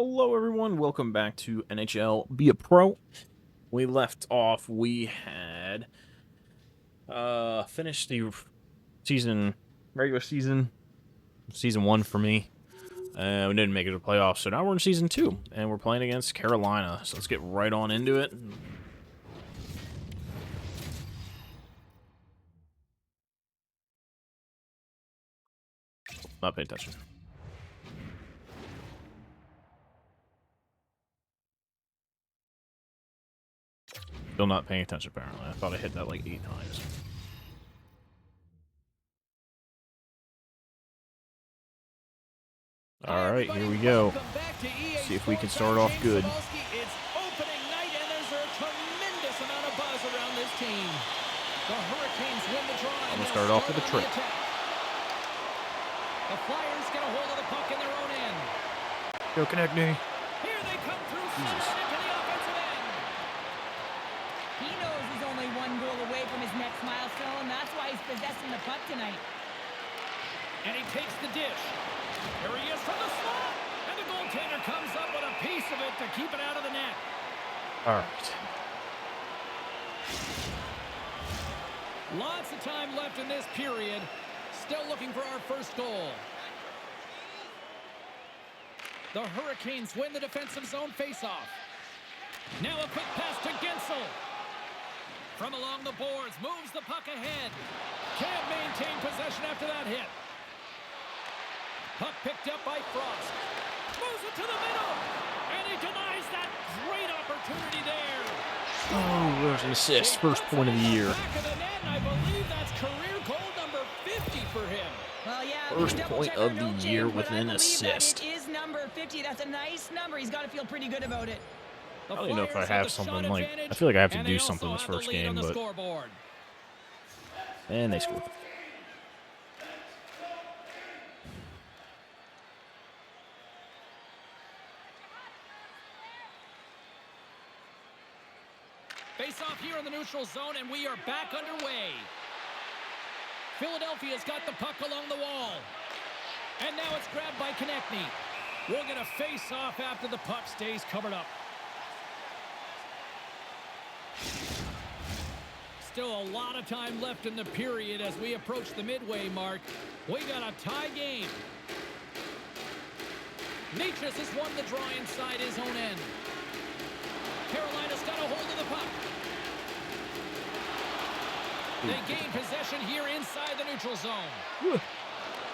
Hello, everyone. Welcome back to NHL Be a Pro. We left off. We had finished the regular season 1 for me. We didn't make it to the playoffs, so now we're in season 2, and we're playing against Carolina. So let's get right on into it. Not paying attention. Still not paying attention, apparently. I thought I hit that like 8 times. Alright, here we go. See if we can start off good. It's opening night, and there's a tremendous amount of buzz around this team. The Hurricanes win the draw. I'm going to start off with a trick. The Flyers get a hold of the puck in their own end. Go connect me. Here they come through center into the offensive end. He knows he's only one goal away from his next milestone. That's why he's possessing the puck tonight. And he takes the dish. Here he is from the slot. And the goaltender comes up with a piece of it to keep it out of the net. All right. Lots of time left in this period. Still looking for our first goal. The Hurricanes win the defensive zone faceoff. Now a quick pass to Gensel. From along the boards, moves the puck ahead. Can't maintain possession after that hit. Puck picked up by Frost. Moves it to the middle. And he denies that great opportunity there. Oh, there's an assist. First point of the year. Back of the net, and I believe that's career goal number 50 for him. Well, yeah, First point of the year with an assist. It is number 50. That's a nice number. He's got to feel pretty good about it. I don't even know if I have something like... I feel like I have to do something this first game, but... And they scored. Face off here in the neutral zone, and we are back underway. Philadelphia's got the puck along the wall. And now it's grabbed by Konechny. We'll get a face-off after the puck stays covered up. Still a lot of time left in the period as we approach the midway mark. We got a tie game. Nietzsche's has won the draw inside his own end. Carolina's got a hold of the puck. They gain possession here inside the neutral zone.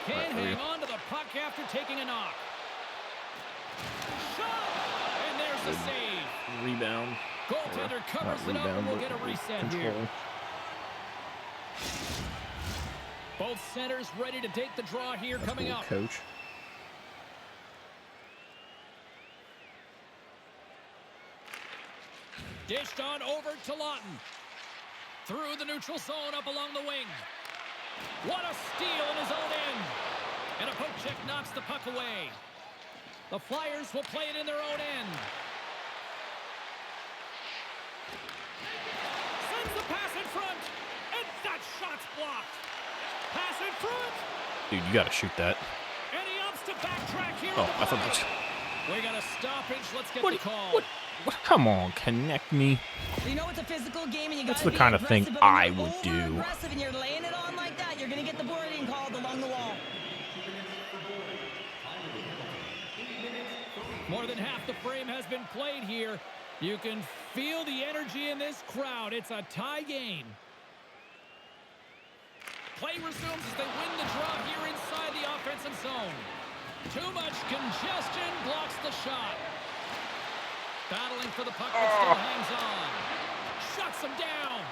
Can't hang on to the puck after taking a knock. Shot! And there's the save. Rebound. Goaltender covers it up, and we'll get a reset here. Both centers ready to take the draw here. That's coming up. Coach. Dished on over to Lawton. Through the neutral zone up along the wing. What a steal in his own end. And a poke check knocks the puck away. The Flyers will play it in their own end. Sends the pass in front. And that shot's blocked. Pass in front. Dude, you gotta shoot that. And he opts to backtrack here. Oh, I thought that's... We got a stoppage. Let's get the call. What? Come on, connect me. You know it's a physical game, and you That's got to the be kind of thing aggressive, I but when would you're do. Aggressive and you're laying it on like that, you're going to get the boarding called along the wall. More than half the frame has been played here. You can feel the energy in this crowd. It's a tie game. Play resumes as they win the draw here inside the offensive zone. Too much congestion blocks the shot. Battling for the puck, but still hangs on. Shuts him down.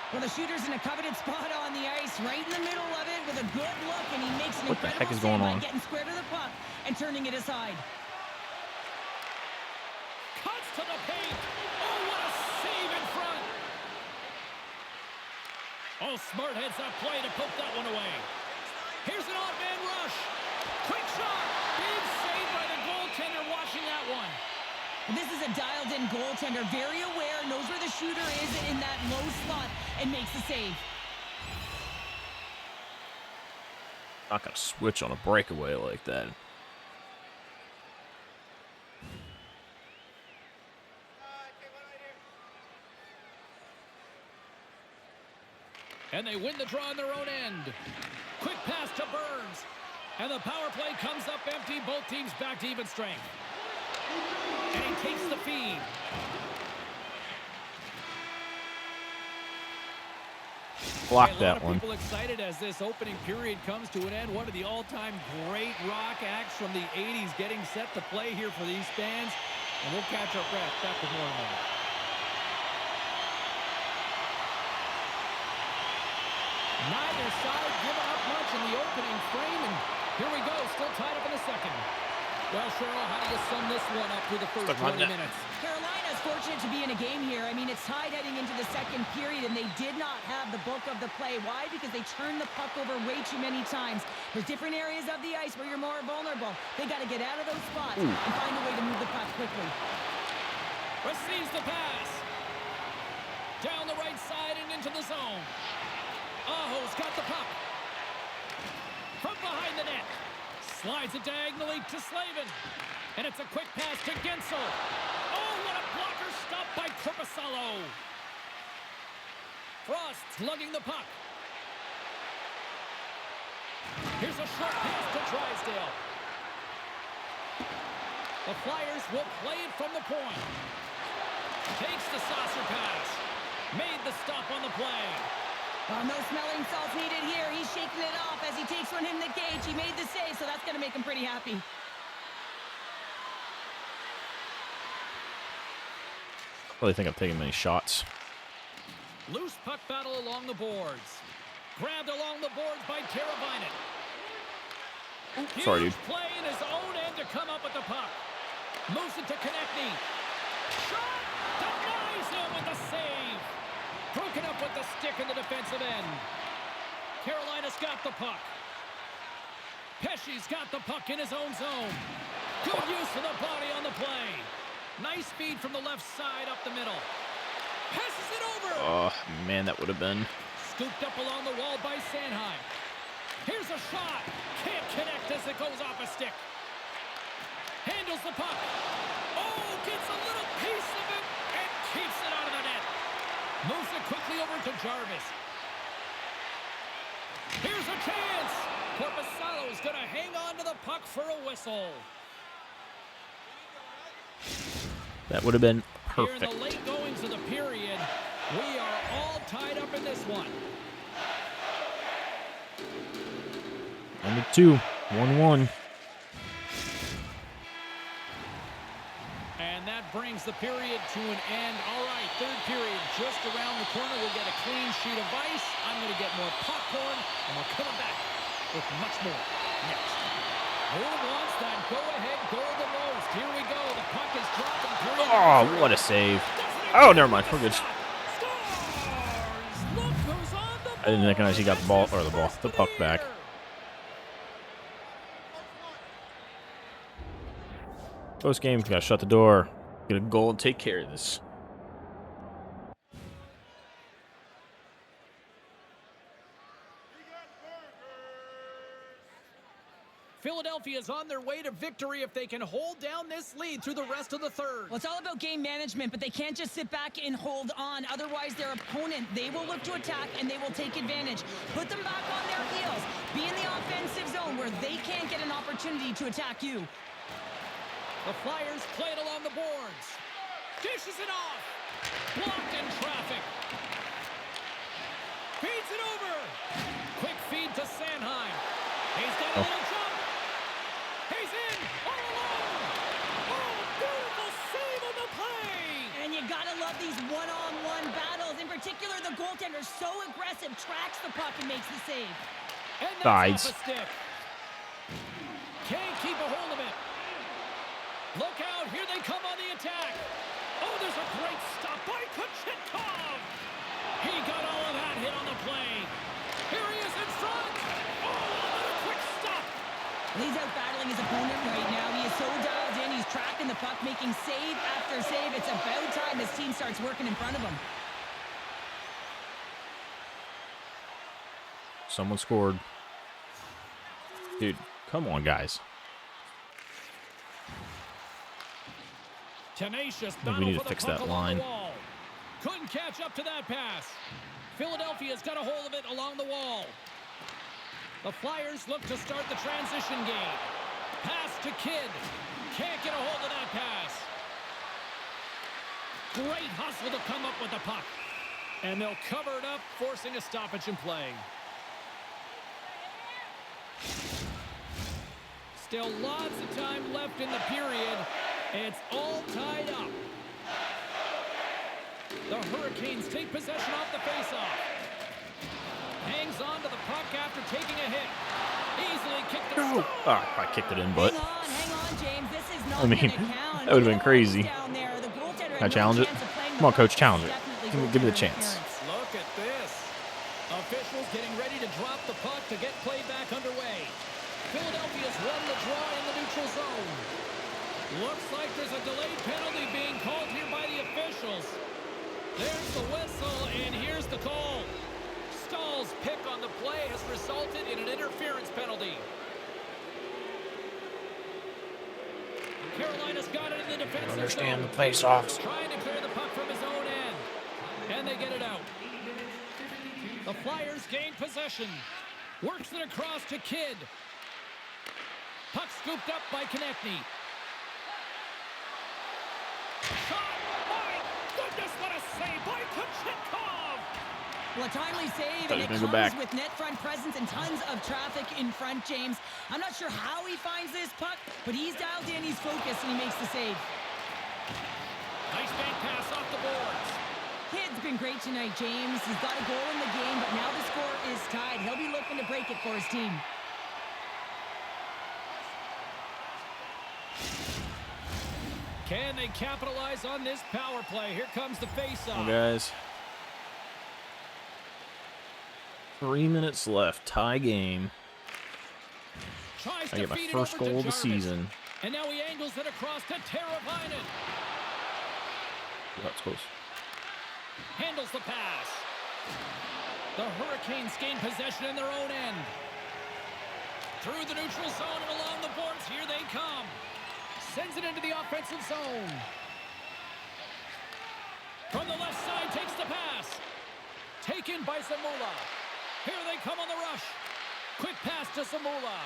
Well, the shooter's in a coveted spot on the ice, right in the middle of it with a good look, and he makes an What the incredible heck is going save by on? getting square to the puck and turning it aside. Cuts to the paint. Oh, what a save in front. Oh, smart heads up play to poke that one away. Here's an odd man rush. Quick shot. Big save by the goaltender watching that one. This is a dialed-in goaltender, very aware, knows where the shooter is in that low slot, and makes the save. Not gonna switch on a breakaway like that. And they win the draw on their own end. Quick pass to Burns. And the power play comes up empty. Both teams back to even strength. And he takes the feed. Block that one. People excited as this opening period comes to an end. One of the all-time great rock acts from the 80s getting set to play here for these fans. And we'll catch our breath. Back with more in a moment. Neither side giving up much in the opening frame. And here we go. Still tied up in the second. Well, Cheryl, how do you sum this one up through the first 20 minutes? Carolina's fortunate to be in a game here. I mean, it's tied heading into the second period, and they did not have the bulk of the play. Why? Because they turned the puck over way too many times. There's different areas of the ice where you're more vulnerable. They got to get out of those spots and find a way to move the puck quickly. Receives the pass. Down the right side and into the zone. Aho's got the puck. From behind the net. Slides it diagonally to Slavin. And it's a quick pass to Gensel. Oh, what a blocker stop by Korpisalo. Frost slugging the puck. Here's a short pass to Drysdale. The Flyers will play it from the point. Takes the saucer pass. Made the stop on the play. Well, no smelling salts needed here. He's shaking it off as he takes one in the cage. He made the save, so that's going to make him pretty happy. I really think I'm taking many shots. Loose puck battle along the boards. Grabbed along the boards by Teravainen. Sorry, Huge dude. play in his own end to come up with the puck. Moves it to Konechny. Shot! Denies him with the save. Broken up with the stick in the defensive end. Carolina's got the puck. Pesci's got the puck in his own zone. Good use of the body on the play. Nice feed from the left side up the middle. Passes it over. Oh, man, that would have been. Scooped up along the wall by Sanheim. Here's a shot. Can't connect as it goes off a stick. Handles the puck. Oh, gets a little piece of it and keeps it out of the net. Moves it quickly over to Jarvis. Here's a chance. Korpisalo's going to hang on to the puck for a whistle. That would have been Here in perfect. the late goings of the period, we are all tied up in this one. Only 2. 1-1. And that brings the period to an end. All right, third period just around the corner. We'll get a clean sheet of ice. I'm going to get more popcorn, and we're coming back with much more next. Who wants that go-ahead goal the most? Here we go. The puck is dropping through. Oh, what a save. Oh, never mind. We're good. Scores! Look who's on the I didn't recognize he got the ball, or the puck back. Post game, gotta shut the door, get a goal, and take care of this. Philadelphia's on their way to victory if they can hold down this lead through the rest of the third. Well, it's all about game management, but they can't just sit back and hold on. Otherwise, their opponent, they will look to attack, and they will take advantage. Put them back on their heels. Be in the offensive zone where they can't get an opportunity to attack you. The Flyers play it along the boards. Dishes it off. Blocked in traffic. Feeds it over. Quick feed to Sanheim. He's got a little jump. He's in. All alone. Oh, beautiful save on the play. And you gotta love these one-on-one battles. In particular, the goaltender so aggressive, tracks the puck and makes the save. And Nice. that's off a stick. Can't keep a hold of it. Look out, here they come on the attack. Oh, there's a great stop by Kochetkov. He got all of that hit on the play. Here he is in front. Oh, another quick stop. He's out battling his opponent right now. He is so dialed in. He's tracking the puck, making save after save. It's about time his team starts working in front of him. Someone scored. Dude, come on, guys. Tenacious I think we battle need to for the fix puck that along line. the wall. Couldn't catch up to that pass. Philadelphia's got a hold of it along the wall. The Flyers look to start the transition game. Pass to Kidd. Can't get a hold of that pass. Great hustle to come up with the puck. And they'll cover it up, forcing a stoppage in play. Still lots of time left in the period. It's all tied up. The Hurricanes take possession off the faceoff. Hangs on to the puck after taking a hit. Easily kicked it. Oh, I kicked it in, but Hang on, James. This is not I mean, gonna count. that would have been crazy. Down there. The goaltender Can I had challenge no it? chance of playing Come on, the coach, puck. challenge it. Definitely Give me the goaltender chance. interference. Look at this. Officials getting ready to drop the puck to get play back underway. Philadelphia's won the draw in the neutral zone. Looks like there's a delayed penalty being called here by the officials. There's the whistle, and here's the call. Stahl's pick on the play has resulted in an interference penalty. Carolina's got it in the defensive Understand zone. the face-offs. Trying to clear the puck from his own end. And they get it out. The Flyers gain possession. Works it across to Kidd. Puck scooped up by Konechny. Shot! My goodness, what a save by Kochetkov! Well, a timely save, Thought and he it was comes gonna go back. with net front presence and tons of traffic in front, James. I'm not sure how he finds this puck, but he's dialed in, he's focused, and he makes the save. Nice bank pass off the boards. Kidd's been great tonight, James. He's got a goal in the game, but now the score is tied. He'll be looking to break it for his team. Can they capitalize on this power play? Here comes the faceoff. Guys, 3 minutes left. Tie game. Tries I to get my feed it first over to goal of the Jarvis. season. And now he angles it across to Teravainen. That's close. Handles the pass. The Hurricanes gain possession in their own end. Through the neutral zone and along the boards, here they come. Sends it into the offensive zone. From the left side, takes the pass. Taken by Zamula. Here they come on the rush. Quick pass to Zamula.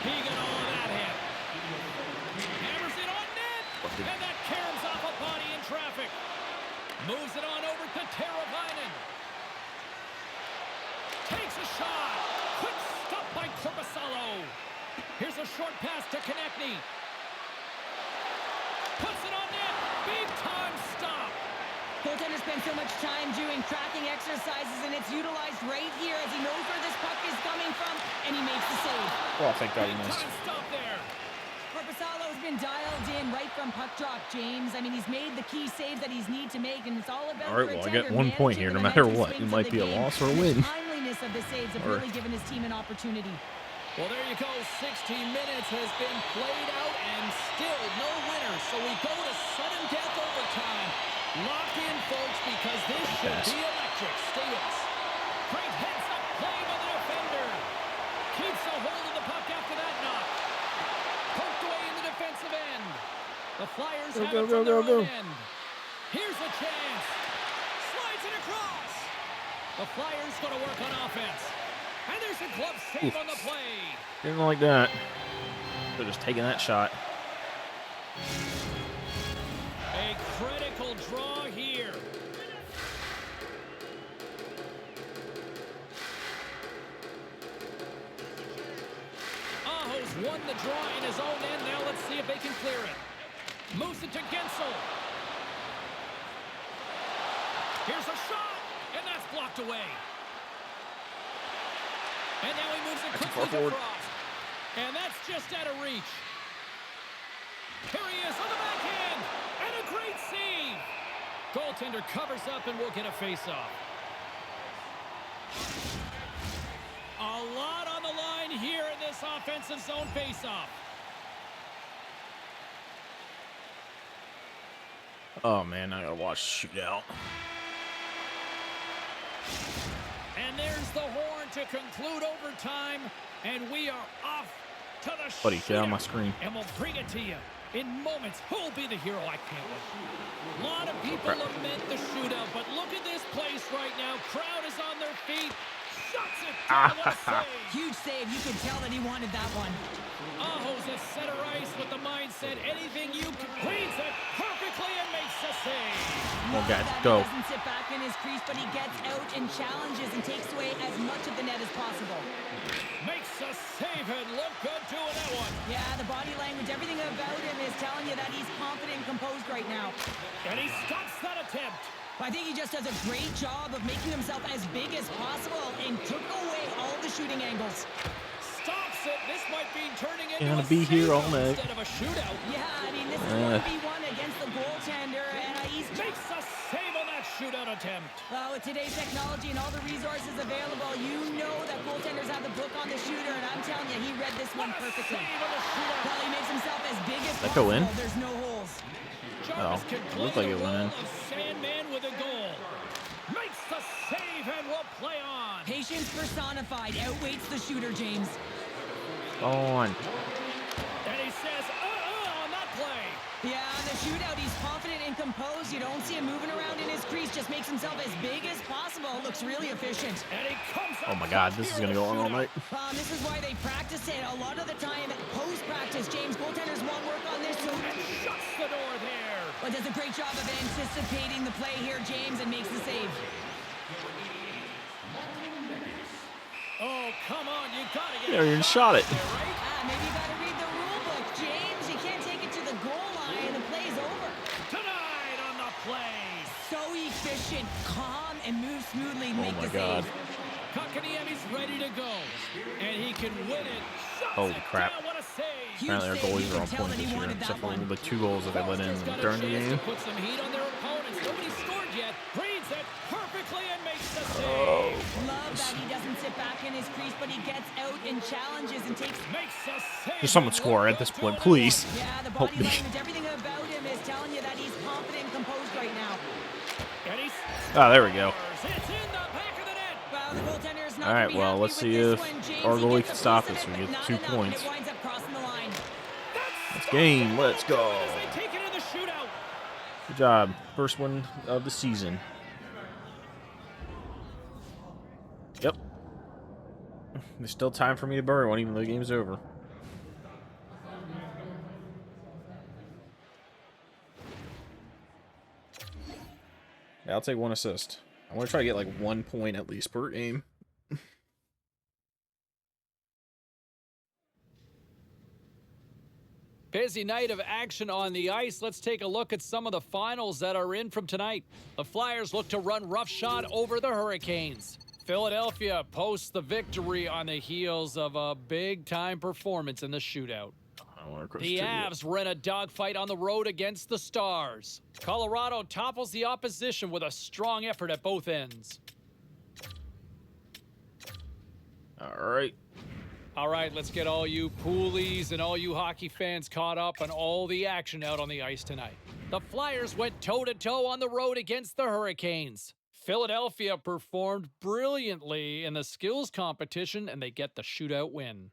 He got all of that hit. Hammers it on net. And that caroms off a body in traffic. Moves it on over to Teravainen. Takes a shot. Quick stop by Korpisalo. Here's a short pass to Konechny. Puts it on net. Big time stop. Goaltender spends so much time doing tracking exercises, and it's utilized right here as he knows where this puck is coming from, and he makes the save. Oh, thank God he Big missed. time stop there. Korpisalo's been dialed in right from puck drop, James. I mean, he's made the key saves that he's need to make, and it's all about All right, the well, I get goaltender 1 point managing here, the no matter momentum what. It swings of might the be a game. loss or a And win. The timeliness of the saves have Or- really given his team an opportunity. Well, there you go. 60 minutes has been played out and still no winner. So we go to sudden death overtime. Lock in, folks, because this should be electric. Stay with us. Great heads-up play by the defender. Keeps a hold of the puck after that knock. Poked away in the defensive end. The Flyers have it from their own end. Here's a chance. Slides it across. The Flyers going to work on offense. And there's a glove save on the play. Didn't like that. They're just taking that shot. A critical draw here. Aho's won the draw in his own end. Now let's see if they can clear it. Moves it to Gensel. Here's a shot, and that's blocked away. And now he moves it That's quickly far forward. to Frost. And that's just out of reach. Here he is on the backhand. And a great save. Goaltender covers up and will get a face-off. A lot on the line here in this offensive zone face-off. Oh, man, I gotta watch the shootout. And there's the horn to conclude overtime. And we are off to the Buddy, get out of my shootout. screen. And we'll bring it to you In moments, who'll be the hero? I can't wait. A lot of people lament the shootout, but look at this place right now. Crowd is on their feet. Shuts it down. What a save. Huge save. You could tell that he wanted that one. Aho's at center ice with the mindset. Anything you can. Reads it perfectly and makes a save. Come on, guys, That go. He doesn't sit back in his crease, but he gets out and challenges and takes away as much of the net as possible. Makes a save and look good doing that one. Yeah, the body language, everything about him is telling you that he's confident and composed right now. And he stops that attempt. I think he just does a great job of making himself as big as possible and took away all the shooting angles. Stops it. This might be turning into Gonna a be here all shootout night. instead of a shootout. Yeah, I mean, this is 1v1 against the goaltender, and he's Makes a save on that shootout attempt. well, with today's technology and all the resources available, you know that goaltenders have the book on the shooter, and I'm telling you, he read this one What a perfectly. save on the shootout. Well, he makes himself as big as That possible. go in? There's no holes. Jarvis can it play looked like the it went in. role of Sandman with a goal. Makes the save and will play on. Patience personified outweighs the shooter, James. On. And he says, on that play. Yeah, on the shootout, he's confident and composed. You don't see him moving around in his crease. Just makes himself as big as possible. Looks really efficient. And he comes Oh up my God, top this is here gonna in go the on all shootout. night. This is why they practice it. A lot of the time, post-practice, James, goaltenders won't work on this. So And shuts the door there. but does a great job of anticipating the play here, James, and makes the save. Oh, come on. You got to get Yeah, you shot it. there, right? Maybe you got to read the rule book, James. You can't take it to the goal line. The play's over. Tonight on the play. So efficient, calm, and moves smoothly to make my the God. save. Kotkaniemi's ready to go. And he can win it. Shuts Holy it crap. down. What a save. Huge Apparently our save. goalies You are can on tell point that this he year, wanted except that for one. the 2 goals that they let in Foster's got a during the chance game. to put some heat on their opponents. Nobody scored yet. Reads it perfectly and makes the save. Love that he doesn't sit back in his crease, but he gets out and challenges and takes. Makes a save. Just someone and score look at this good point, doing that please. one. Yeah, the Help body me. language, everything about him is telling you that he's confident and composed right now. And he's Ah, there we go. It's in the back of the net. Well, the goaltender is not All right, gonna be well, happy let's with see this if one, James. our He goalie gets can a stop piece of this. it, We but get not 2 enough, and points. it winds up crossing the line. Let's game. Let's go. As they take it in the shootout. Good job. First one of the season. Yep. There's still time for me to bury one, even though the game's over. Yeah, I'll take 1 assist. I want to try to get like 1 point at least per game. Busy night of action on the ice. Let's take a look at some of the finals that are in from tonight. The Flyers look to run roughshod over the Hurricanes. Philadelphia posts the victory on the heels of a big-time performance in the shootout. I want to The Avs run a dogfight on the road against the Stars. Colorado topples the opposition with a strong effort at both ends. All right. All right, let's get all you poolies and all you hockey fans caught up on all the action out on the ice tonight. The Flyers went toe-to-toe on the road against the Hurricanes. Philadelphia performed brilliantly in the skills competition, and they get the shootout win.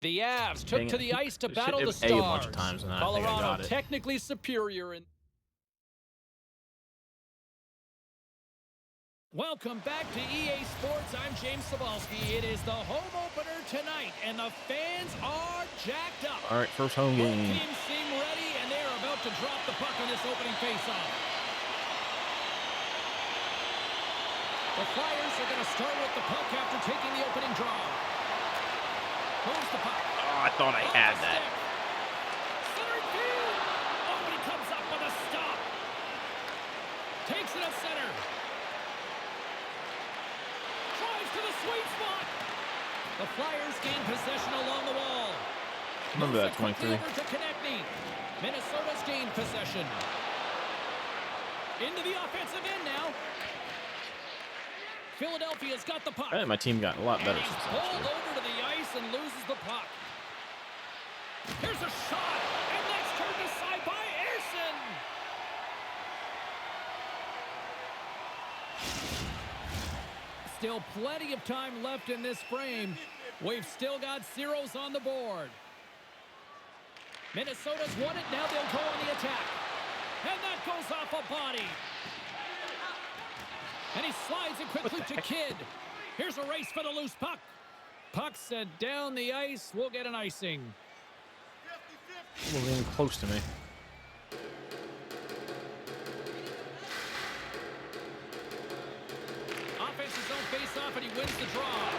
The Avs took Dang to it. the ice to They battle hit the A Stars. a bunch of times, and I think I Colorado got it. technically superior in... Welcome back to EA Sports. I'm James Cebulski. It is the home opener tonight, and the fans are jacked up. All right, first home Both game. teams seem ready, and they're about to drop the puck on this opening faceoff. The Flyers are going to start with the puck after taking the opening draw. Moves the puck. Oh, I thought I had that. Center field. Oh, but he comes up with a stop. Takes it at center. Drives to the sweet spot. The Flyers gain possession along the wall. Remember Moves that, it quickly 23. over to Konechny. Minnesota's gained possession. Into the offensive end now. Philadelphia's got the puck. I think my team got a lot better And he's since last pulled year. over to the ice and loses the puck. Here's a shot, and that's turned aside by Ersson. Still plenty of time left in this frame. We've still got zeros on the board. Minnesota's won it. Now they'll go on the attack. And that goes off a body. And he slides it quickly to Kidd. Here's a race for the loose puck. Puck sent down the ice. We'll get an icing. Wasn't even close to me. Offense's own face-off, and he wins the draw.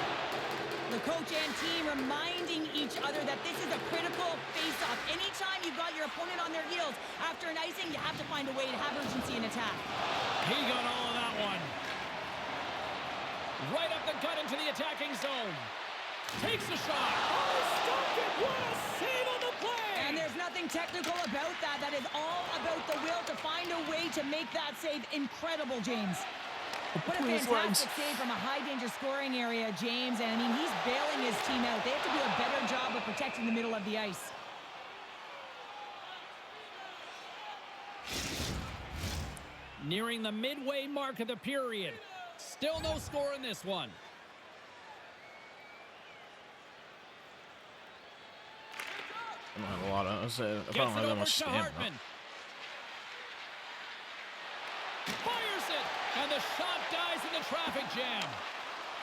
The coach and team reminding each other that this is a critical face-off. Anytime you've got your opponent on their heels after an icing, you have to find a way to have urgency in attack. He got all of that one. Right up the gut into the attacking zone. Takes a shot. Oh, stopped it. What a save on the play. And there's nothing technical about that. That is all about the will to find a way to make that save. Incredible, James. What a fantastic save from a high-danger scoring area, James. And, I mean, he's bailing his team out. They have to do a better job of protecting the middle of the ice. Nearing the midway mark of the period. Still no score in this one. I don't have a lot of. I don't Gets have it that over much to stamina. Hartman. Fires it, and the shot dies in the traffic jam.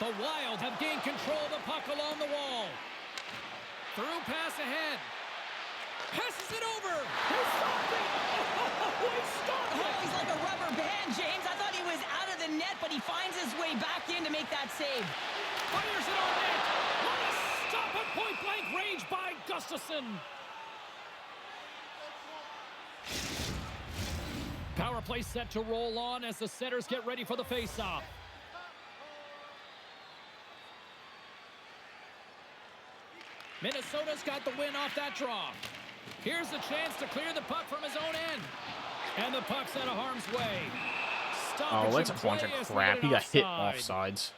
The Wild have gained control of the puck along the wall. Through pass ahead. Passes it over. He stopped it. He stopped it. Oh, he's like a rubber band, James. I thought he was out of the net, but he finds his way back in to make that save. Fires it on net. What a stop at point-blank range by Gustafsson. Power play set to roll on as the setters get ready for the face-off. Minnesota's got the win off that draw. Here's a chance to clear the puck from his own end. And the puck's out of harm's way. Oh, that's a bunch of crap. He got hit offsides.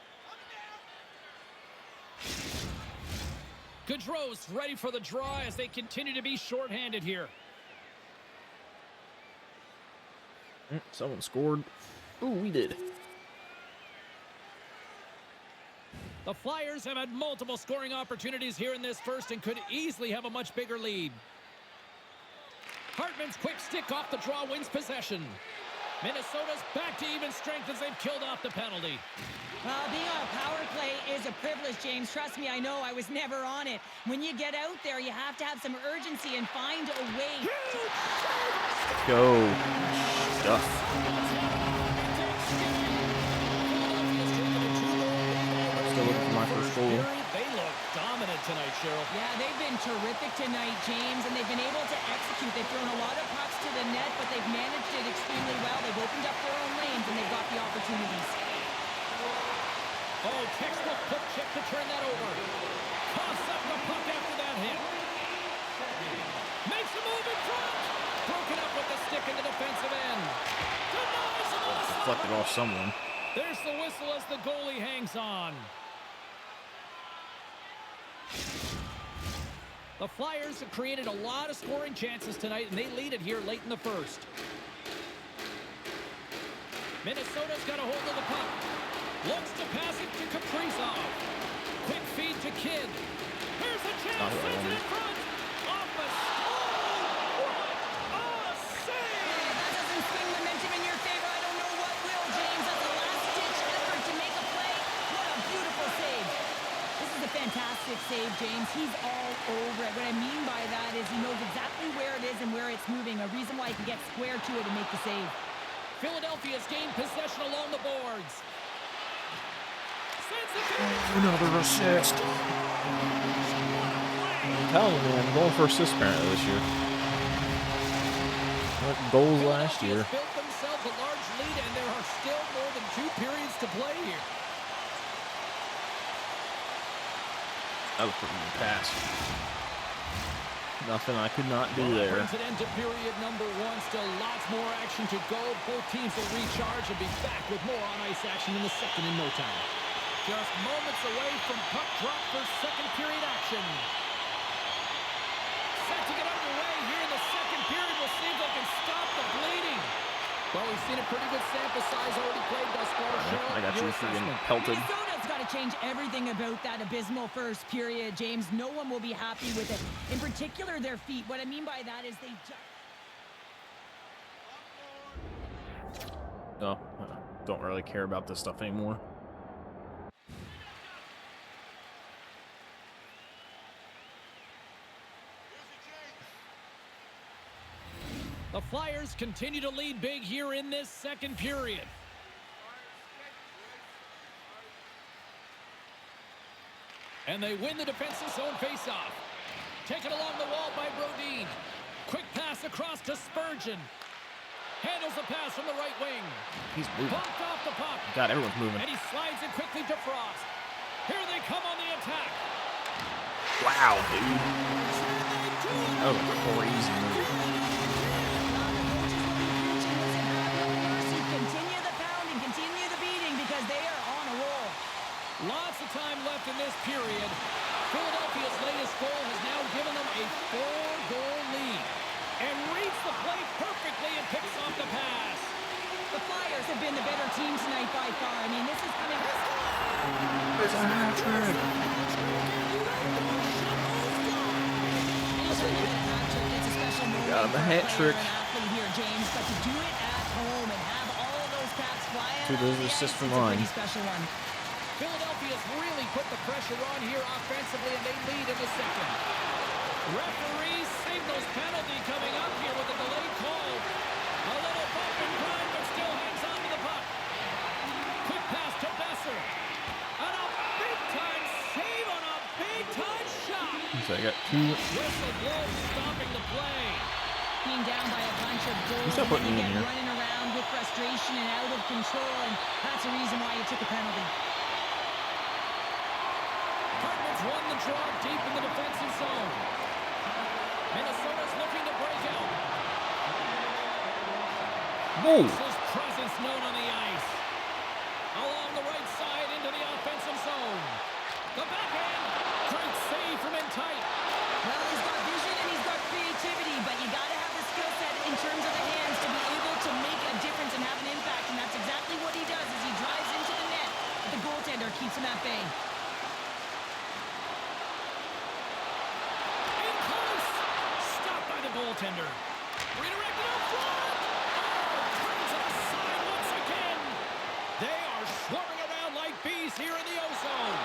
Gaudreau's ready for the draw as they continue to be shorthanded here. Someone scored. Ooh, we did. The Flyers have had multiple scoring opportunities here in this first and could easily have a much bigger lead. Hartman's quick stick off the draw wins possession. Minnesota's back to even strength as they've killed off the penalty. Well, being on a power play is a privilege, James. Trust me, I know. I was never on it. When you get out there, you have to have some urgency and find a way. Go. Stuff. Still looking for my first goal. They look dominant tonight, Cheryl. Yeah, they've been terrific tonight, James, and they've been able to execute. They've thrown a lot of pucks to the net, but they've managed it extremely well. They've opened up their own lanes, and they've got the opportunities. Oh, textbook quick check to turn that over. Toss up the puck after that hit. Makes a move in front. Broken up with the stick in the defensive end. Denies him on the Deflected off someone. There's the whistle as the goalie hangs on. The Flyers have created a lot of scoring chances tonight, and they lead it here late in the first. Minnesota's got a hold of the puck. Looks to pass it to Kaprizov. Quick feed to Kidd. Here's a chance. Sends it in front. Off a save. That doesn't swing momentum in your favor. I don't know what will, James. That's a last-ditch effort to make a play. What a beautiful save. This is a fantastic save, James. He's all over it. What I mean by that is he knows exactly where it is and where it's moving. A reason why he can get square to it and make the save. Philadelphia's gained possession along the boards. Another assist. I'm telling you, man, I'm going for assist apparently this year. Goals last year. Built themselves a large lead, and there are still more than 2 periods to play here. That was a pretty good pass. Nothing I could not do there. Brings it into period number 1. Still lots more action to go. Both teams will recharge and be back with more on-ice action in the second in no time. Just moments away from puck drop for second period action. Set to get underway here in the second period. We'll see if they can stop the bleeding. Well, we've seen a pretty good sample size already played thus far. I got you freaking pelted. Minnesota's got a change everything about that abysmal first period, James. No one will be happy with it. In particular, their feet. What I mean by that is they just... No, don't really care about this stuff anymore. The Flyers continue to lead big here in this second period. And they win the defensive zone faceoff. Taken along the wall by Brodin. Quick pass across to Spurgeon. Handles the pass from the right wing. He's moving. Bumped off the puck. God, everyone's moving. And he slides it quickly to Frost. Here they come on the attack. Wow, dude. That was a crazy move. Continue the pounding, continue the beating, because they are on a roll. Lots of time left in this period. Philadelphia's latest goal has now given them a 4-goal lead. And reads the play perfectly and picks off the pass. The Flyers have been the better team tonight by far. I mean, this is coming... There's a hat trick. It's a special moment. Got him a hat trick. Here, James, but to do it at home and have all of those caps flying. Two those assists for mine. It's a pretty special one. Philadelphia's really put the pressure on here offensively, and they lead in the second. Referee signals penalty coming up here with a delayed call. A little bump and grind, but still hangs on to the puck. Quick pass to Besser. And a big-time save on a big-time shot. So I got two. Whistle blows, stopping the play. Being down by a bunch of goals. He's not putting me in here. Running around with frustration and out of control, and that's the reason why you took a penalty. Hartman's won the draw deep in the defensive zone. Minnesota's looking to break out. Whoa. His presence known on the ice. Along the right side into the offensive zone. The backhand. Great save from in tight. Well, he's got vision and he's got creativity, but you got to have the skill set in terms of the hands to be able to make a difference and have an impact, and that's exactly what he does as he drives into the net. But the goaltender keeps him at bay. In close. Stopped by the goaltender. Redirected up front. Oh, turns it aside once again. They are swarming around like bees here in the O-zone.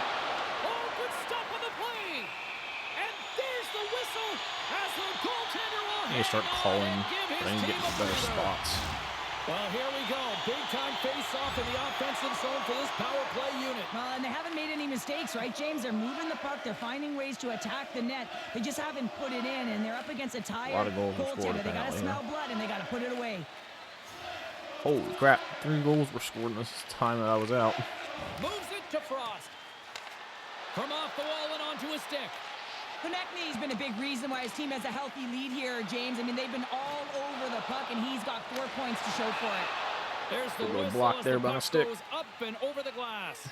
Oh, good stop on the play. And there's the whistle as the goaltender will They start hang on calling. and give his They need to get team a into better breather. spots. Well, here we go. Big-time face-off in the offensive zone for this power play unit. Well, and they haven't made any mistakes, right, James? They're moving the puck. They're finding ways to attack the net. They just haven't put it in, and they're up against a tired lot of goals were scored, goaltender. They got to apparently, smell blood, and they got to put it away. Holy crap. 3 goals were scored in this time that I was out. Moves it to Frost. From off the wall and onto a stick. Konechny's been a big reason why his team has a healthy lead here, James. I mean, they've been all over the puck, and he's got 4 points to show for it. There's the Little whistle block as there the by puck a stick. goes up and over the glass.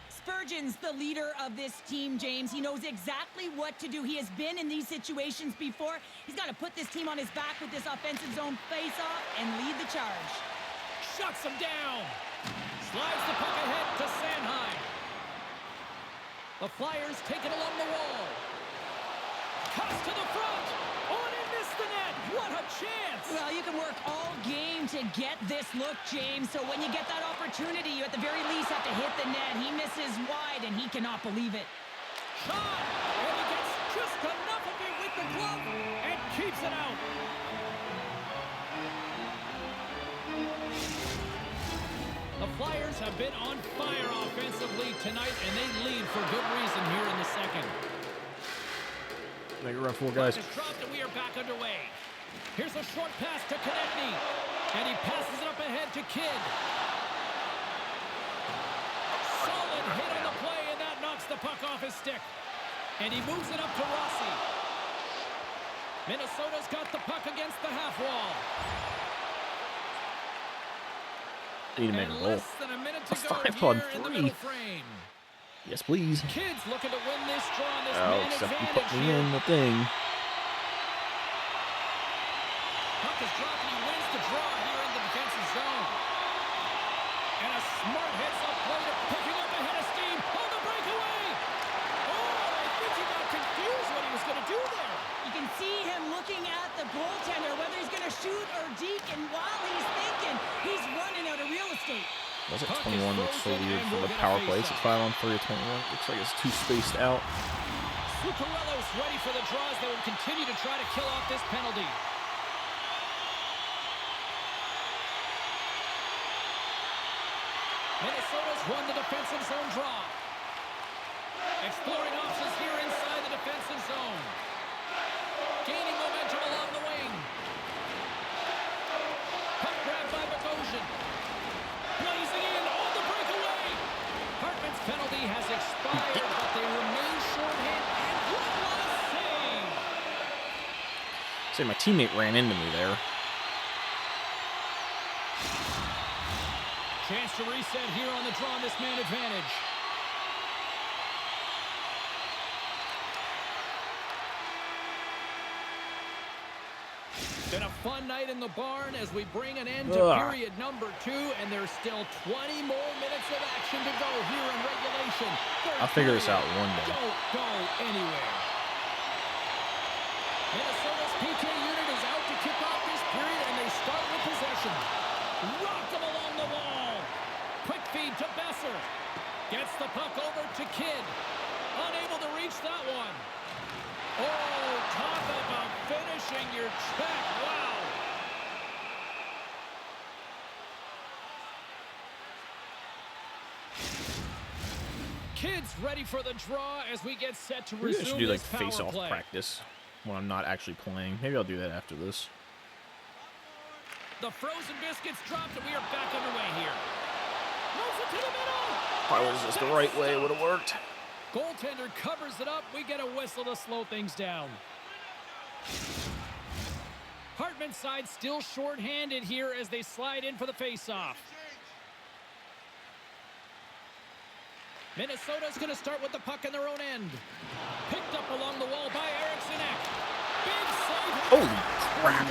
Spurgeon's the leader of this team, James. He knows exactly what to do. He has been in these situations before. He's got to put this team on his back with this offensive zone face-off and lead the charge. Shuts him down. Slides the puck ahead to Sanheim. The Flyers take it along the wall. Cuts to the front. Oh, and he missed the net. What a chance. Well, you can work all game to get this look, James. So when you get that opportunity, you at the very least have to hit the net. He misses wide, and he cannot believe it. Shot. And he gets just enough of it with the glove and keeps it out. The Flyers have been on fire offensively tonight, and they lead for good reason here in the second. Make it run 4 guys. It's dropped, and we are back underway. Here's a short pass to Konechny, and he passes it up ahead to Kidd. Solid hit on the play, and that knocks the puck off his stick. And he moves it up to Rossi. Minnesota's got the puck against the half wall. Need to make a And goal. less than a minute to A go 5-on-3. here in the middle frame. Yes, please. Kids looking to win this draw on this Oh, man except you advantage put me here. in the thing. Puck is dropped and he wins the draw here in the defensive zone. And a smart heads-up play to picking up a head of steam on the breakaway. Oh, I think he got confused what he was going to do there. You can see him looking at the goaltender, whether he's going to shoot or deke, and while he's thinking, he's running out of real estate. Was it 21 looks so weird for the power play? It's 5-on-3 at 21. Looks like it's too spaced out. Zuccarello's ready for the draws that will continue to try to kill off this penalty. Minnesota's won the defensive zone draw. Exploring options here inside the defensive zone. Gaining momentum along the wing. Puck grab by Bogosian. Blazing in on the breakaway. Hartman's penalty has expired, but they remain shorthanded. And what a save! Say my teammate ran into me there. Chance to reset here on the draw on this man advantage. Been a fun night in the barn as we bring an end to period number 2, and there's still 20 more minutes of action to go here in regulation. I'll figure this out one day. Don't go anywhere. Minnesota's PK unit is out to kick off this period, and they start with possession. Rock them along the wall. Quick feed to Besser. Gets the puck over to Kidd. Unable to reach that one. Oh, talk about finishing your check. Wow. Kidd's ready for the draw as we get set to Maybe I resume should do like this power face-off play. practice when I'm not actually playing. Maybe I'll do that after this. The frozen biscuits dropped, and we are back underway here. Moves it to the middle. Probably was just the right way. It would have worked. Goaltender covers it up. We get a whistle to slow things down. Hartman's side still shorthanded here as they slide in for the faceoff. Minnesota's going to start with the puck in their own end. Picked up along the wall by Eriksson. Big save. Holy crap.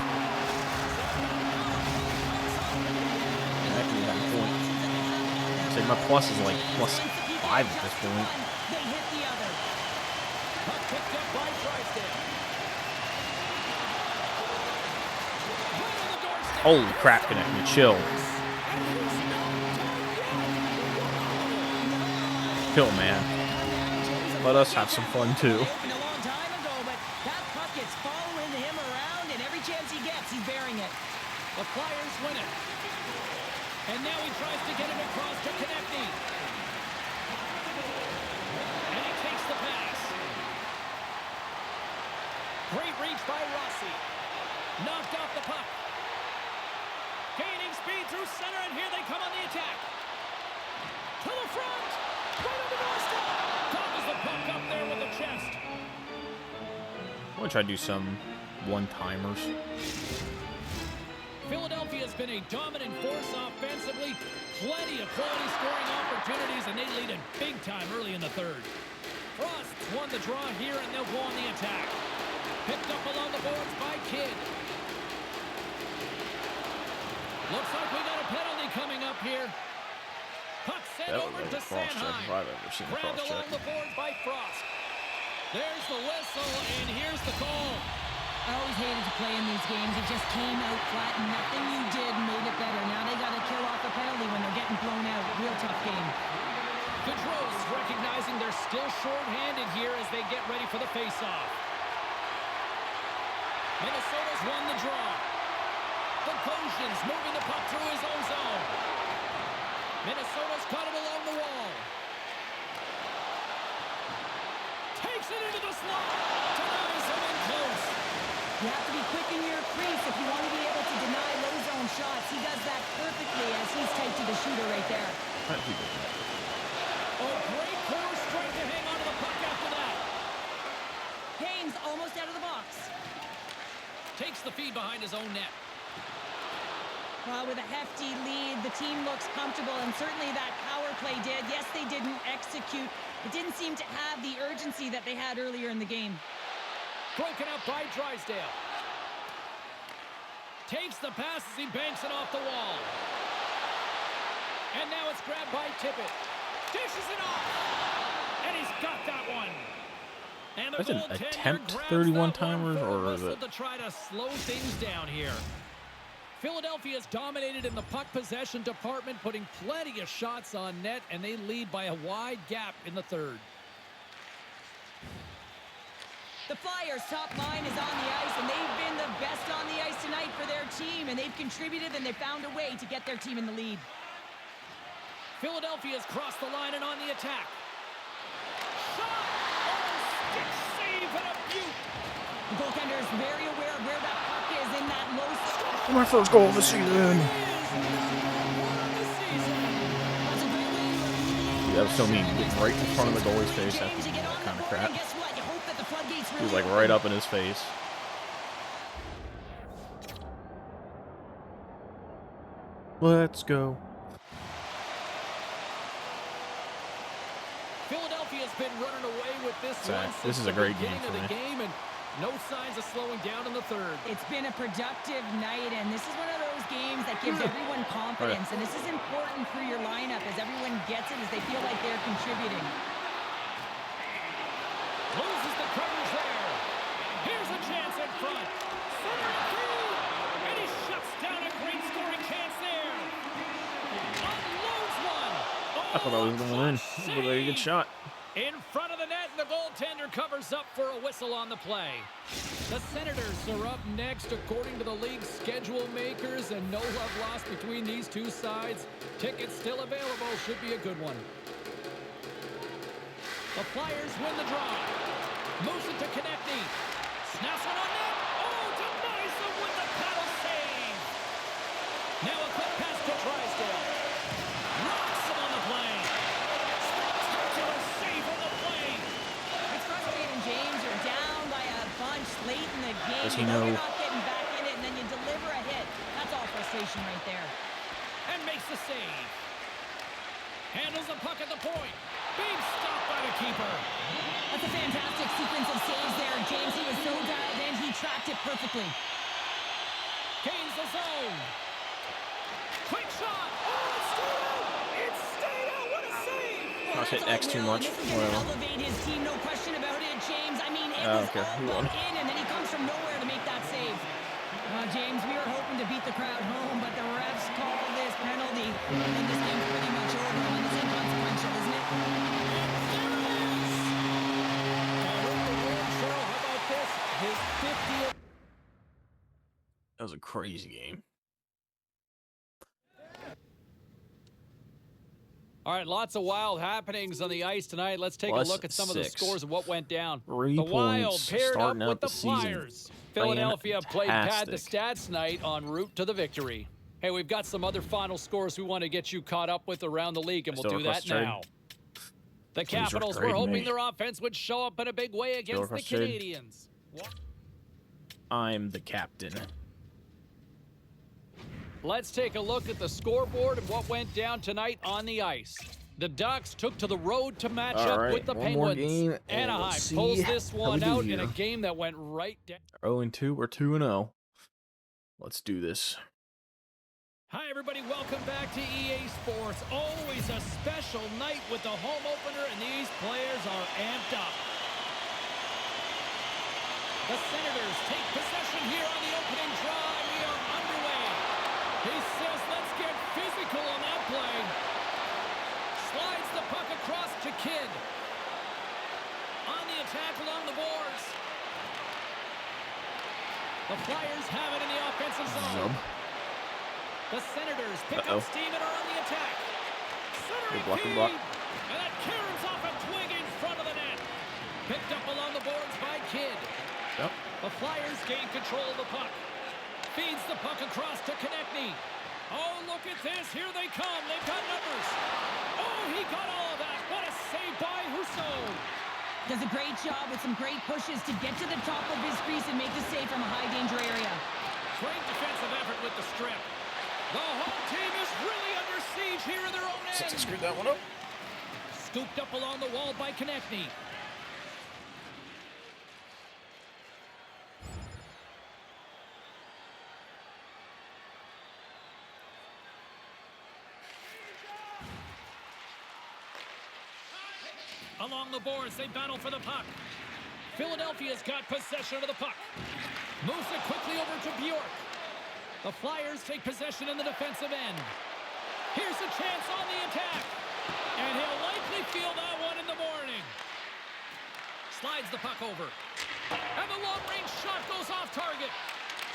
That could be that point. So my plus is like +5 at this point. They hit the other. Puck picked up by Drysdale. Right on the doorstep. Holy crap, connect me. Chill. Chill, man. Let us have some fun, too. Opened a long time ago, but that puck is following him around, and every chance he gets, he's bearing it. The Flyers win it. And now he tries to get it across to Konechny. And he takes the pass. Great reach by Rossi. Knocked off the puck. Gaining speed through center, and here they come on the attack. To the front. Right on the doorstep. Covers the puck up there with the chest. I'm going to try to do some one-timers. Philadelphia's been a dominant force offensively. Plenty of quality scoring opportunities, and they lead it big time early in the third. Frost's won the draw here, and they'll go on the attack. Picked up along the boards by Kidd. Looks like we got a penalty coming up here. Puck sent That over was to a cross-check if Sanheim. I've ever seen a Grabbed along cross-check. the boards by Frost. There's the whistle, and here's the call. I always hated to play in these games. It just came out flat, and nothing you did made it better. Now they got to kill off a penalty when they're getting blown out. Real tough game. Gaudreau's recognizing they're still shorthanded here as they get ready for the faceoff. Minnesota's won the draw. Bogosian's moving the puck through his own zone. Minnesota's caught him along the wall. Takes it into the slot. Denies him in close. You have to be quick in your crease if you want to be able to deny low zone shots. He does that perfectly as he's tight to the shooter right there. Oh, great core strength to hang onto the puck after that. Haynes almost out of the box. Takes the feed behind his own net. Well, with a hefty lead, the team looks comfortable, and certainly that power play did. Yes, they didn't execute. It didn't seem to have the urgency that they had earlier in the game. Broken up by Drysdale. Takes the pass as he banks it off the wall. And now it's grabbed by Tippett. Dishes it off. And he's got that one. And the That's an goaltender attempt grabs 31 that one timers, for a or is whistle it? to try to slow things down here. Philadelphia's dominated in the puck possession department, putting plenty of shots on net, and they lead by a wide gap in the third. The Flyers' top line is on the ice, and they've been the best on the ice tonight for their team, and they've contributed, and they found a way to get their team in the lead. Philadelphia's crossed the line and on the attack. Shot! Oh, stick save and a beaut! The goaltender is very aware of where that puck is in that low spot. My first goal of the season. Dude, that was so mean. Getting right in front of the goalie's face. That's kind of crap. He was like right up in his face. Let's go. Philadelphia's been running away with this one This since is the a great game beginning for of the me. game, and no signs of slowing down in the third. It's been a productive night, and this is one of those games that gives everyone confidence, and this is important for your lineup as everyone gets it, as they feel like they're contributing. Loses the coverage there. Here's a chance in front. Center through, and he shuts down a great scoring chance there. Unloads one. I thought that was going in. It was a very good shot. In front of the net, and the goaltender covers up for a whistle on the play. The Senators are up next according to the league's schedule makers, and no love lost between these two sides. Tickets still available. Should be a good one. The Flyers win the draw. Moves it to Konechny. Snaps one on net. Oh, denies him with the paddle save. Now a quick pass to Drysdale. Rocks him on the play. Spectacular save on the play. It's frustrating, James. You're down by a bunch late in the game. Does he You know? you're not getting back in it, and then you deliver a hit. That's all frustration right there. And makes the save. Handles the puck at the point. Being stopped by the keeper. That's a fantastic sequence of saves there, James. He was so dialed in, he tracked it perfectly. Gains the zone. Quick shot. Oh, it stayed out. It stayed out. What a save. I was hitting X too much. This is going to elevate his team, no question about it, James. I mean, it was okay. all put in, and then he comes from nowhere to make that save. James, we were hoping to beat the crowd home, but the refs called this penalty, and this game's pretty much over. And this is inconsequential, isn't it? How about this? His 50th. That was a crazy game. All right, lots of wild happenings on the ice tonight. Let's take Plus a look at some of the 6. scores of what went down. 3 The Wild points paired up starting with out the the season. Flyers. Philadelphia played pad the Fantastic. stats tonight en route to the victory. Hey, we've got some other final scores we want to get you caught up with around the league, and we'll Still do that request trade. now. The Please Capitals were trade hoping me. their offense would show up in a big way against the request trade. Canadians. I'm the captain. Let's take a look at the scoreboard and what went down tonight on the ice. The Ducks took to the road to match All up right, with the one more Penguins. game, and Anaheim we'll pulls see this how we one do out in a here. game that went right down. 0-2 or 2-0. Let's do this. Hi, everybody. Welcome back to EA Sports. Always a special night with the home opener, and these players are amped up. The Senators take possession here on the opening drive. We are underway. He says, let's get physical on that play. Slides the puck across to Kidd. On the attack along the boards. The Flyers have it in the offensive zone. Zub. The Senators pick up steam and are on the attack. Centering block. feed. And that caroms off a twig in front of the net. Picked up along the boards by Kidd. Yep. The Flyers gain control of the puck. Feeds the puck across to Konechny. Oh, look at this. Here they come. They've got numbers. Oh, he got all of that. What a save by Husso. Does a great job with some great pushes to get to the top of his crease and make the save from a high-danger area. Great defensive effort with the strip. The home team is really under siege here in their own end. Since I screwed that one up. Scooped up along the wall by Konechny. Along the boards, they battle for the puck. Philadelphia's got possession of the puck. Moves it quickly over to Bjork. The Flyers take possession in the defensive end. Here's a chance on the attack. And he'll likely feel that one in the morning. Slides the puck over. And the long-range shot goes off target.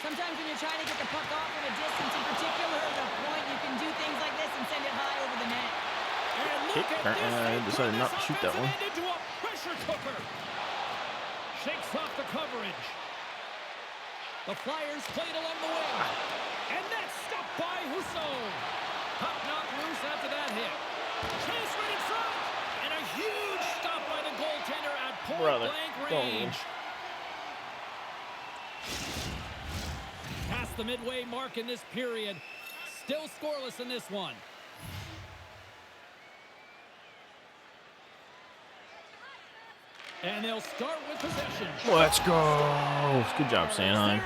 Sometimes when you're trying to get the puck off from a distance, in particular the point, you can do things like this and send it high over the net. And look at this. I decided not to shoot that one. Into a pressure cooker. Shakes off the coverage. The Flyers played along the wing. And that's stopped by Husso. Puck knocked loose after that hit. Chase right in front. And a huge stop by the goaltender at point-blank range. Past the midway mark in this period. Still scoreless in this one. And they'll start with possession. Let's go. Good job, Sanheim.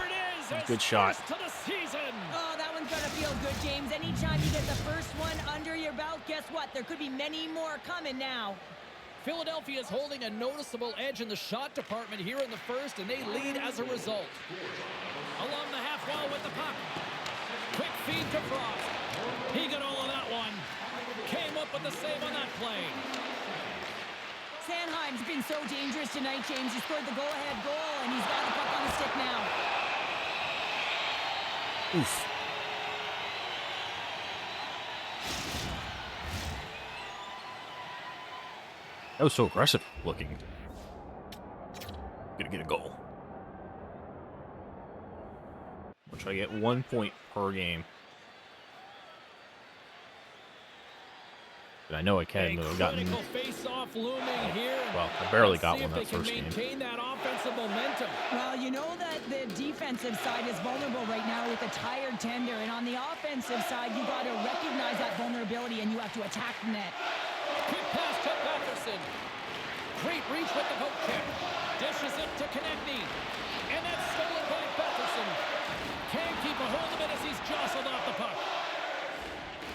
Good shot. Oh, that one's going to feel good, James. Anytime you get the first one under your belt, guess what? There could be many more coming now. Philadelphia is holding a noticeable edge in the shot department here in the first, and they lead as a result. Along the half wall with the puck. Quick feed to Frost. He got all of that one. Came up with the save on that play. Sanheim's been so dangerous tonight, James. He scored the go-ahead goal, and he's got the puck on the stick now. Oof. That was so aggressive looking. Gonna get a goal. We'll try to get 1 point per game. And I know I can. I've gotten. Face-off looming here. Well, I barely got one that first game. Maintain that offensive momentum. Well, you know that the defensive side is vulnerable right now with a tired tender, and on the offensive side, you got to recognize that vulnerability and you have to attack the net. Quick pass to Patterson. Great reach with the poke check. Dishes it to Konechny. And that's stolen by Patterson. Can't keep a hold of it as he's jostled off the puck.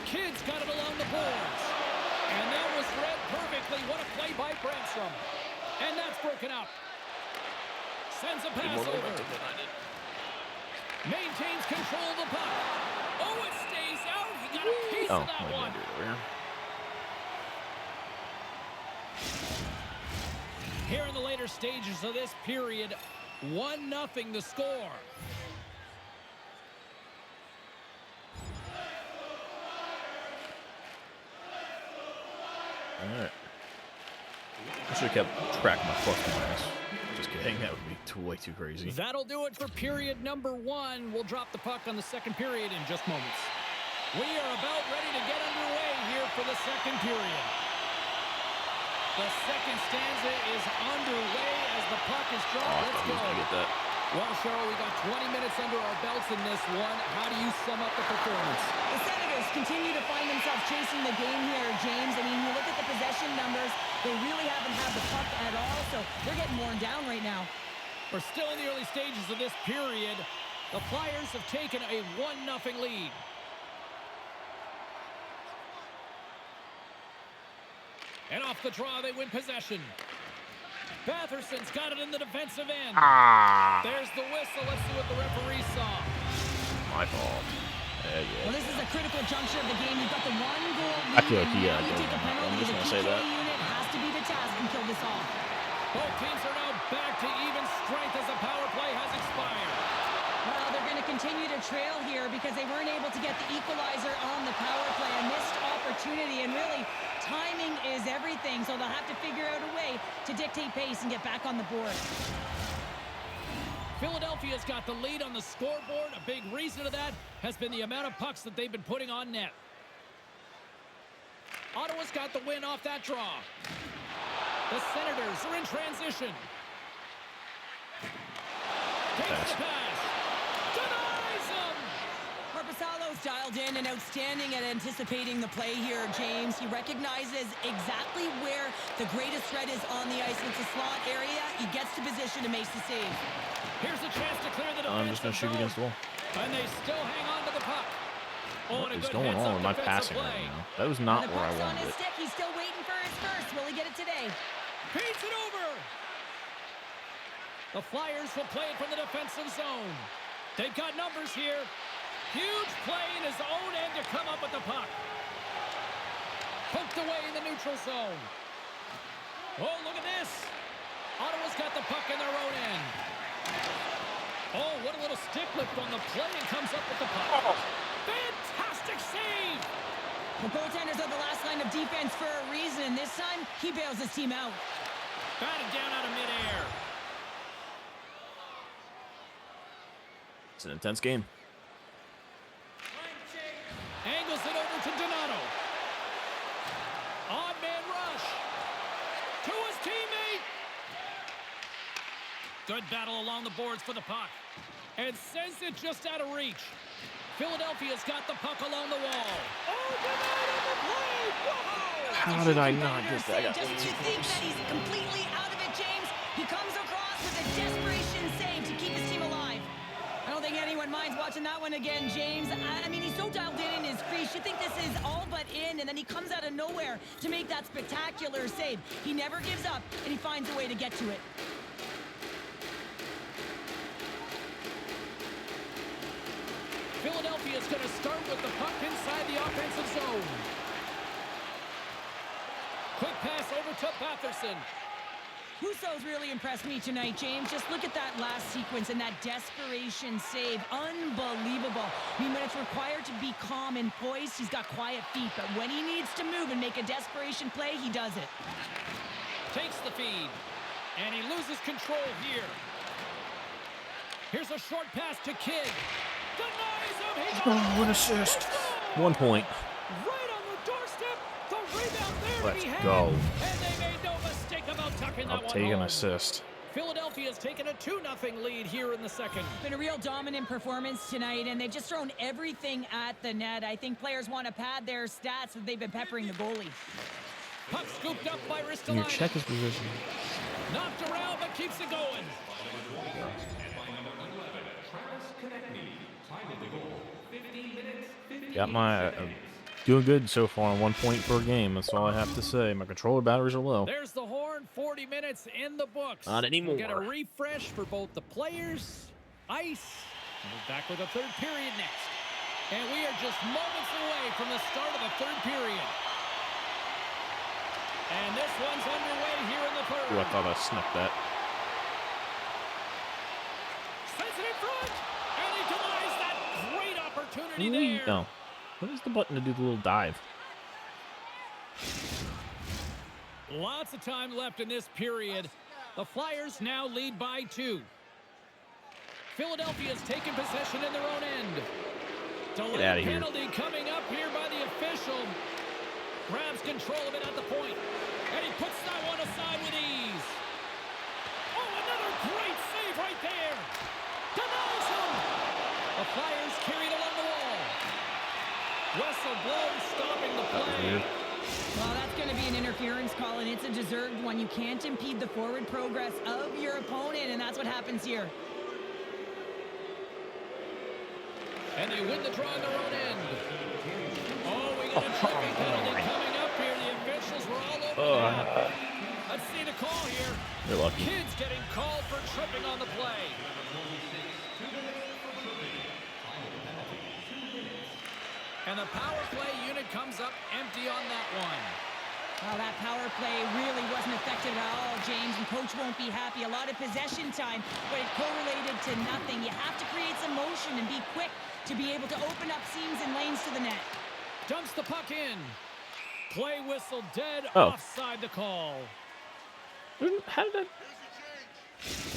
Kidd's got it along the boards. And that was read perfectly. What a play by Brandstrom. And that's broken up. Sends a pass over. Maintains control of the puck. Oh, it stays out. He got a piece of that one. Here in the later stages of this period, 1-0 the score. Alright. I should have kept track of my plus and minus. Just kidding, that would be way too crazy. That'll do it for period number 1. We'll drop the puck on the second period in just moments. We are about ready to get underway here for the second period. The second stanza is underway as the puck is dropped. Let's go. Get that. Well, Cheryl, we got 20 minutes under our belts in this one. How do you sum up the performance? The Senators continue to find themselves chasing the game here, James. I mean, you look at the possession numbers, they really haven't had the puck at all, so they're getting worn down right now. We're still in the early stages of this period. The Flyers have taken a 1-0 lead. And off the draw, they win possession. Batherson's got it in the defensive end. There's the whistle. Let's see what the referee saw. My fault. Yeah. Well, this is a critical juncture of the game. You've got the one goal lead. I feel like he you take a penalty. I'm just The going to say PK that. unit has to be the task and kill this off. Both teams are now back to even strength as the power play has expired. Well, they're going to continue to trail here because they weren't able to get the equalizer on the power play. A missed opportunity, and really, timing is everything, so they'll have to figure out a way to dictate pace and get back on the board. Philadelphia's got the lead on the scoreboard. A big reason of that has been the amount of pucks that they've been putting on net. Ottawa's got the win off that draw. The Senators are in transition. Takes the pass. Denies him. Korpisalo's dialed in and outstanding at anticipating the play here, James. He recognizes exactly where the greatest threat is on the ice. It's a slot area. He gets to position and makes the save. Here's a chance to clear the defense. I'm just going to shoot against the wall. And they still hang on to the puck. What is going on with my passing right now? That was not where I wanted it. Stick. He's still waiting for his first. Will he get it today? The Flyers will play it from the defensive zone. They've got numbers here. Huge play in his own end to come up with the puck. Poked away in the neutral zone. Oh, look at this. Ottawa's got the puck in their own end. Oh, what a little stick lift on the play and comes up with the puck. Fantastic save. The goaltenders are the last line of defense for a reason. This time, he bails his team out. Batted down out of midair. It's an intense game. Angles it over to Donato. Odd man rush. To his teammate. Good battle along the boards for the puck. And sends it just out of reach. Philadelphia's got the puck along the wall. Oh, Donato the play. Whoa! How did I not get that? Just to think that he's completely out of it, James. He comes across with a desperation save to keep his team alive. I don't think anyone minds watching that one again, James. I mean, he's so dialed in his crease. You think this is all but in, and then he comes out of nowhere to make that spectacular save. He never gives up, and he finds a way to get to it. Philadelphia's going to start with the puck inside the offensive zone. Quick pass over to Batherson. Husso's really impressed me tonight, James. Just look at that last sequence and that desperation save. Unbelievable. I mean, when it's required to be calm and poised, he's got quiet feet. But when he needs to move and make a desperation play, he does it. Takes the feed. And he loses control here. Here's a short pass to Kidd. Denies him. Oh, what assist. 1 point. Right on the doorstep. The rebound there Let's to be had. go. And they made no mistake about tucking that I'll one take an home. assist. Philadelphia's taken a 2-0 lead here in the second. Been a real dominant performance tonight, and they've just thrown everything at the net. I think players want to pad their stats that they've been peppering the goalie. Puck scooped up by Can you Ristolainen. check his position? Knocked around, but keeps it going. Got my doing good so far on 1 point per game. That's all I have to say. My controller batteries are low. There's the horn. 40 minutes in the books. Not anymore. We'll get a refresh for both the players, ice. We're back with a third period next. And we are just moments away from the start of the third period. And this one's underway here in the third. Ooh, I thought I snuffed that. Sends it in front. And he denies that great opportunity there. No. What is the button to do the little dive? Lots of time left in this period. The Flyers now lead by 2. Philadelphia's taken possession in their own end. Get out of here. Penalty coming up here by the official. Grabs control of it at the point. And he puts that one aside with ease. Oh, another great save right there. Denies him. The Flyers carried along the wall. Whistle blows, stopping the play. Well, that's going to be an interference call, and it's a deserved one. You can't impede the forward progress of your opponent, and that's what happens here. And they win the draw on their own end. Oh, we got a tripping penalty coming up here. The officials were all over that. Let's see the call here. You're lucky. Kids getting called for tripping on the play. And the power play unit comes up empty on that one. Well, that power play really wasn't effective at all, James, and coach won't be happy. A lot of possession time, but it correlated to nothing. You have to create some motion and be quick to be able to open up seams and lanes to the net. Dumps the puck in. Play whistle dead. Oh. Offside the call. How did that?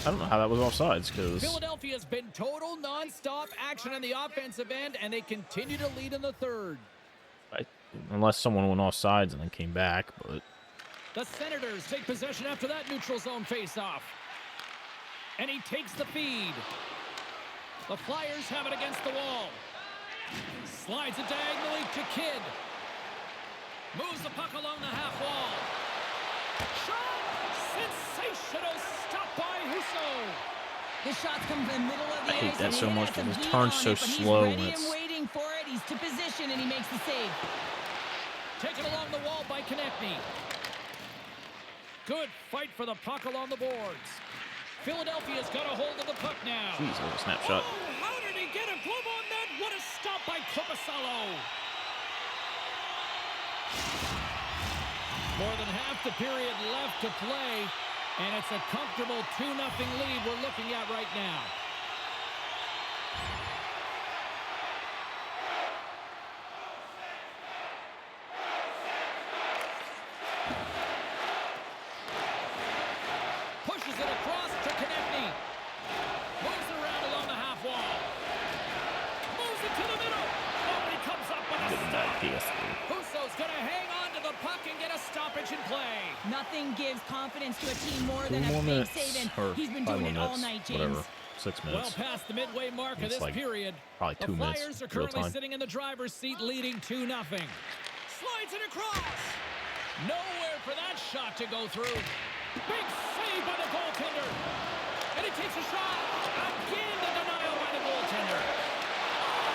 I don't know how that was offsides, because Philadelphia's been total non-stop action on the offensive end, and they continue to lead in the third. unless someone went offsides and then came back, but The Senators take possession after that neutral zone face-off. And he takes the feed. The Flyers have it against the wall. Slides it diagonally to Kidd. Moves the puck along the half wall. Shot! Sensational stop by Husso. The shots come from the middle of the I hate ice. that and so he much has some because it heat turns on so it, but he's slow ready when and it's- waiting for it. He's to position and he makes the save. Taken along the wall by Konechny. Good fight for the puck along the boards. Philadelphia's got a hold of the puck now. Jeez, that was a snapshot. Oh, how did he get a glove on that? What a stop by Korpisalo. More than half the period left to play, and it's a comfortable 2-0 lead we're looking at right now. Pushes it across to Konechny. Moves it around along the half wall. Moves it to the middle. Oh, and he comes up with a stop. Husso's going to hang on to the puck and get a stoppage in play. Nothing gives confidence to a team more than 2 a more big minutes, save, and or he's been 5 doing more it all minutes, night, James. whatever, 6 Well minutes. past the midway mark of It's this like period. probably 2 the minutes, Flyers are real currently time. sitting in the driver's seat leading 2-0. Slides it across. Nowhere for that shot to go through. Big save by the goaltender. And he takes a shot. Again, the denial by the goaltender.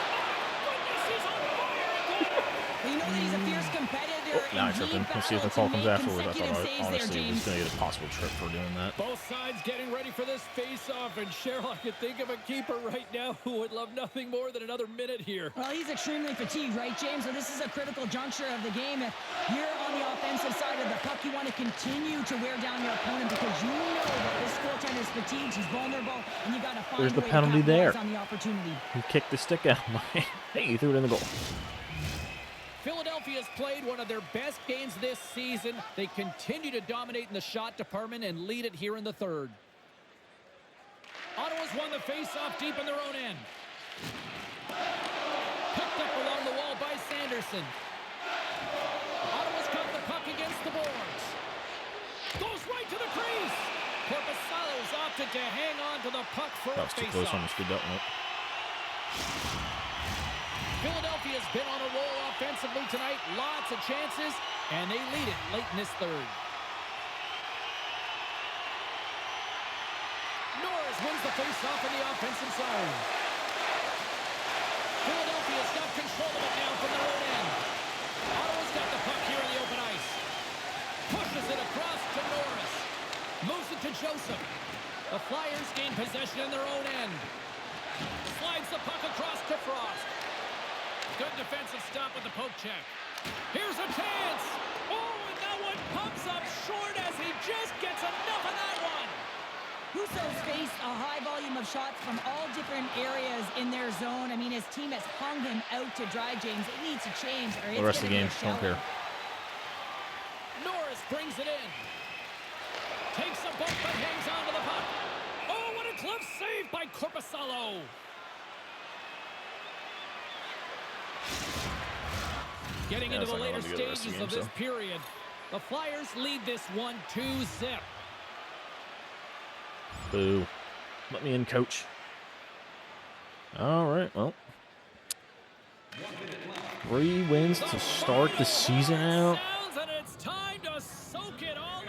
Oh, my goodness, he's on fire in goal. Well, you know that he's a fierce competitor. Now I and tripped he him. Let's see if the battled call to comes make afterwards. I consecutive thought, saves there, honestly, he was James. going to get a possible trip for doing that. Both sides getting ready for this face-off, and Cheryl, I could think of a keeper right now who would love nothing more than another minute here. Well, he's extremely fatigued, right, James? So this is a critical juncture of the game. If you're on the offensive side of the puck, you want to continue to wear down your opponent because you know that this goaltender is fatigued, he's vulnerable, and you got to find There's a the way penalty to capitalize there. on the opportunity. He kicked the stick out. Hey, he threw it in the goal. Philadelphia's played one of their best games this season. They continue to dominate in the shot department and lead it here in the third. Ottawa's won the face-off deep in their own end. Picked up along the wall by Sanderson. Ottawa's got the puck against the boards. Goes right to the crease. Korpisalo's opted to hang on to the puck for That a was too close on the face-off. speed up. Nope. Philadelphia's been on a roll offensively tonight. Lots of chances, and they lead it late in this third. Norris wins the faceoff on the offensive side. Philadelphia's got control of it now from their own end. Ottawa's got the puck here in the open ice. Pushes it across to Norris. Moves it to Joseph. The Flyers gain possession in their own end. Slides the puck across to Frost. Good defensive stop with the poke check. Here's a chance. Oh, and that one comes up short as he just gets enough of that one. Husso's faced a high volume of shots from all different areas in their zone. I mean, his team has hung him out to dry, James. It needs to change, or The rest of the game, it's don't care. Norris brings it in. Takes a bump but hangs on to the puck. Oh, what a glove save by Korpisalo. Getting into it's the like later I'll do the rest of stages the of game, this so. period, the Flyers lead this one 2-0. Boo. Let me in, coach. All right, well. 3 wins to start the season out. Sounds, and it's time to soak it all in.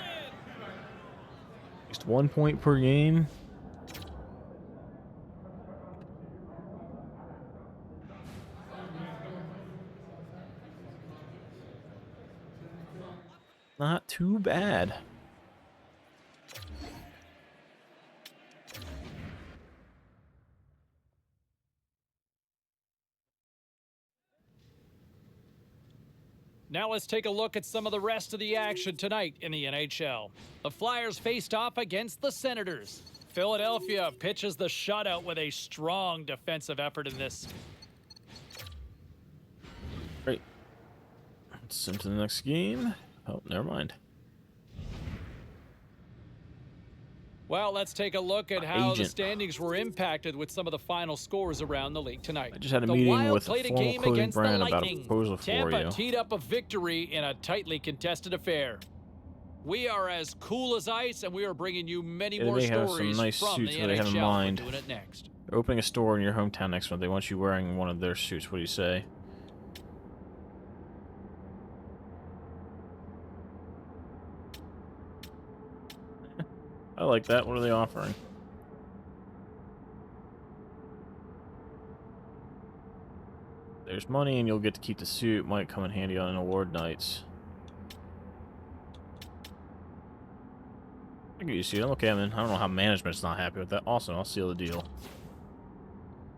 At least 1 point per game. Not too bad. Now let's take a look at some of the rest of the action tonight in the NHL. The Flyers faced off against the Senators. Philadelphia pitches the shutout with a strong defensive effort in this. Great. Let's into the next game. Oh, never mind. Well, let's take a look at how the Agent. standings were impacted with some of the final scores around the league tonight. I just had a The meeting Wild with a played former game clothing against the brand about a Lightning. proposal for Tampa you. teed up a victory in a tightly contested affair. We are as cool as ice, and we are bringing you many Yeah, they more may have some stories nice from suits the that they have in NHL. mind. We're doing it next. They're opening a store in your hometown next month. They want you wearing one of their suits. What do you say? I like that. What are they offering? There's money and you'll get to keep the suit. Might come in handy on award nights. I get used to it. Okay, I mean, I don't know how management's not happy with that. Awesome, I'll seal the deal.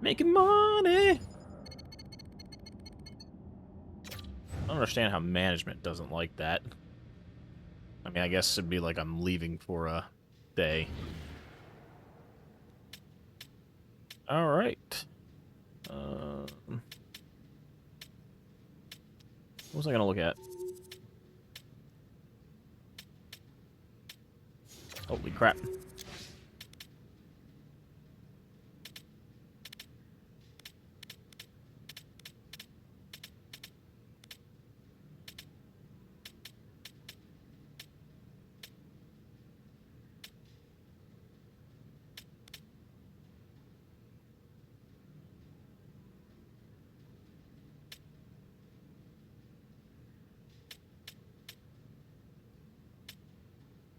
Making money! I don't understand how management doesn't like that. I mean, I guess it'd be like I'm leaving for a day. Alright. What was I gonna look at? Holy crap.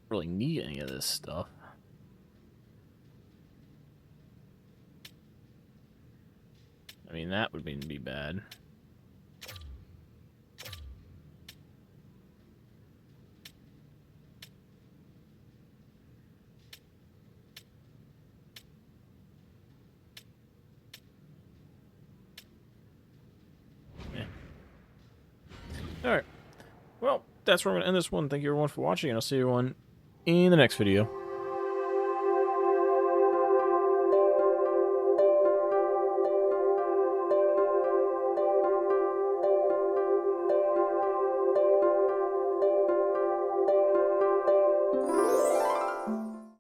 Really need any of this stuff. I mean, that would be bad. Yeah. Alright. Well, that's where I'm going to end this one. Thank you everyone for watching, and I'll see everyone in the next video.